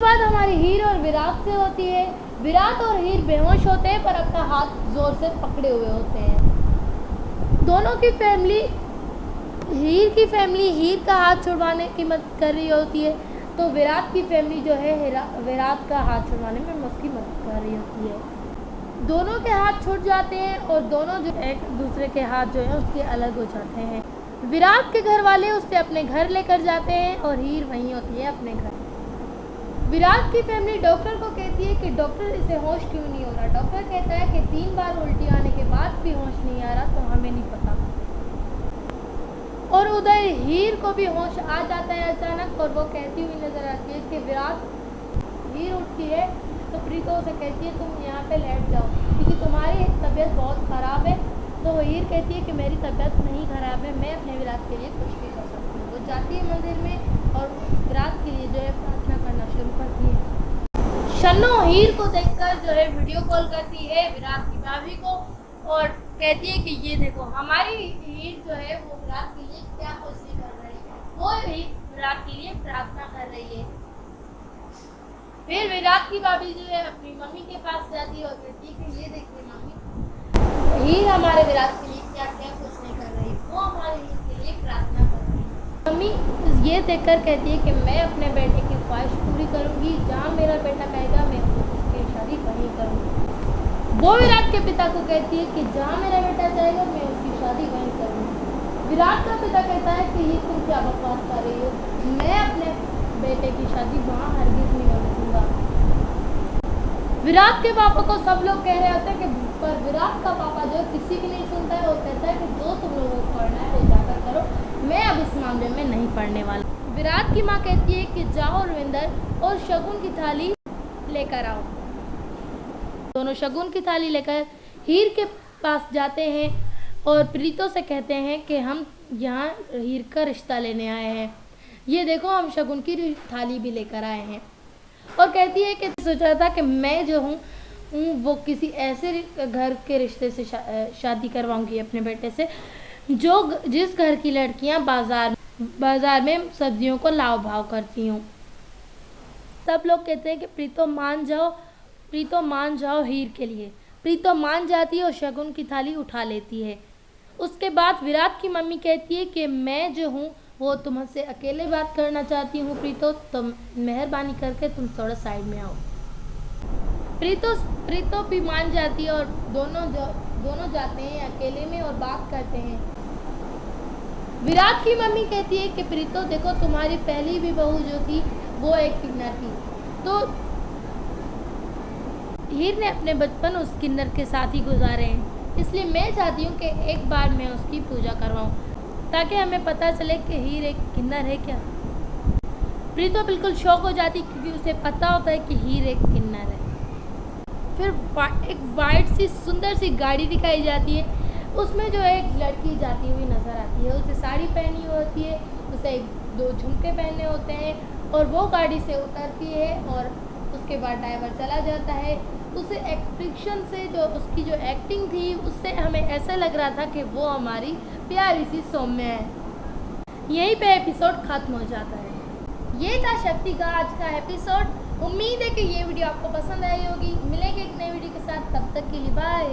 बात हमारी हीर और विराट से होती है। विराट और हीर बेहोश होते हैं पर अपना हाथ जोर से पकड़े हुए होते हैं। दोनों की फैमिली, हीर का हाथ छुड़वाने की मदद कर रही होती है, तो विराट की फैमिली जो है विराट का हाथ छुड़वाने में उसकी मदद कर रही होती है। दोनों के हाथ छूट जाते हैं और दोनों जो एक दूसरे के हाथ जो है उसके अलग हो जाते हैं। विराट के घर वाले उसे अपने घर लेकर जाते हैं और हीर वहीं होती है अपने घर। विराट की फैमिली डॉक्टर को कहती है कि डॉक्टर, इसे होश क्यों नहीं हो रहा। डॉक्टर कहता है कि 3 बार उल्टी आने के बाद भी होश नहीं आ रहा, तो हमें नहीं पता। और उधर हीर को भी होश आ जाता है अचानक और वो कहती हुई नजर आती है कि हीर उठती है तो प्रीतो उसे कहती है तुम यहाँ पे लेट जाओ क्योंकि तुम्हारी तबीयत बहुत ख़राब है। तो हीर कहती है कि मेरी तबीयत नहीं ख़राब है, मैं अपने विराट के लिए कुछ भी कर सकती हूँ। वो जाती है मंदिर में और विराट के लिए जो है प्रार्थना करना शुरू करती है। शन्नो हीर को देखकर जो है वीडियो कॉल करती है विराट की भाभी को और कहती है कि ये देखो हमारी हीर जो है वो विराट के लिए क्या कुछ नहीं कर रही है, वो विराट के लिए प्रार्थना कर रही है। फिर विराट की भाभी जो है अपनी मम्मी के पास जाती है और कहती है कि ये देखिए मम्मी, हीर हमारे विराट के लिए क्या क्या कुछ नहीं कर रही, वो हमारे हीर के लिए प्रार्थना कर रही है। मम्मी ये देखकर कहती है कि मैं अपने बेटे की ख्वाहिश पूरी करूंगी, जहाँ मेरा बेटा कहेगा मैं उसकी शादी वहीं करूंगी। वो विराट के पिता को कहती है कि जहाँ मेरा बेटा चाहेगा मैं उसकी शादी वहीं करूंगी। विराट का पिता कहता है कि ये तुम क्या बकवास कर रही हो, मैं अपने बेटे की शादी वहाँ हरगिज नहीं होने दूंगा। विराट के पापा को सब लोग कह रहे होते हैं कि पर विराट का पापा जो किसी की नहीं सुनता है और कहता है कि जो तुम लोगों को पढ़ना है वो जाकर करो, मैं अब इस मामले में नहीं पढ़ने वाला। विराट की माँ कहती है कि जाओ रविंदर और शगुन की थाली लेकर आओ। दोनों शगुन की थाली लेकर हीर के पास जाते हैं और प्रीतो से कहते हैं कि हम यहाँ हीर का रिश्ता लेने आए हैं, ये देखो हम शगुन की थाली भी लेकर आए हैं। और कहती है कि सोचा था कि मैं जो हूँ वो किसी ऐसे घर के रिश्ते से शादी करवाऊंगी अपने बेटे से जिस घर की लड़कियां बाजार में सब्जियों को लाव भाव करती हूँ। सब लोग कहते हैं कि प्रीतो मान जाओ हीर के लिए। प्रीतो मान जाती है और शगुन की थाली उठा लेती है। उसके बाद विराट की मम्मी कहती है कि मैं जो हूँ वो तुमसे अकेले बात करना चाहती हूँ प्रीतो, तुम मेहरबानी करके तुम थोड़ा साइड में आओ। प्रीतो भी मान जाती है और दोनों जाते हैं अकेले में और बात करते हैं। विराट की मम्मी कहती है कि प्रीतो देखो तुम्हारी पहली भी बहू जो थी वो एक किन्नर थी, तो हीर ने अपने बचपन उस किन्नर के साथ ही गुजारे हैं, इसलिए मैं चाहती हूँ कि एक बार मैं उसकी पूजा करवाऊँ ताकि हमें पता चले कि हीर एक किन्नर है क्या। प्रीतो बिल्कुल शौक हो जाती क्योंकि उसे पता होता है कि हीर एक किन्नर है। फिर एक वाइट सी सुंदर सी गाड़ी दिखाई जाती है, उसमें जो है एक लड़की जाती हुई नज़र आती है। उसे साड़ी पहनी होती है, उसे 2 झुमके पहने होते हैं और वो गाड़ी से उतरती है और उसके बाद ड्राइवर चला जाता है। उसे एक्सप्रेशन से जो उसकी जो एक्टिंग थी उससे हमें ऐसा लग रहा था कि वो हमारी प्यारी सी सौम्य है। यहीं पे एपिसोड ख़त्म हो जाता है। ये था शक्ति का आज का एपिसोड। उम्मीद है कि ये वीडियो आपको पसंद आई होगी। मिलेंगे एक नई वीडियो के साथ, तब तक के लिए बाय।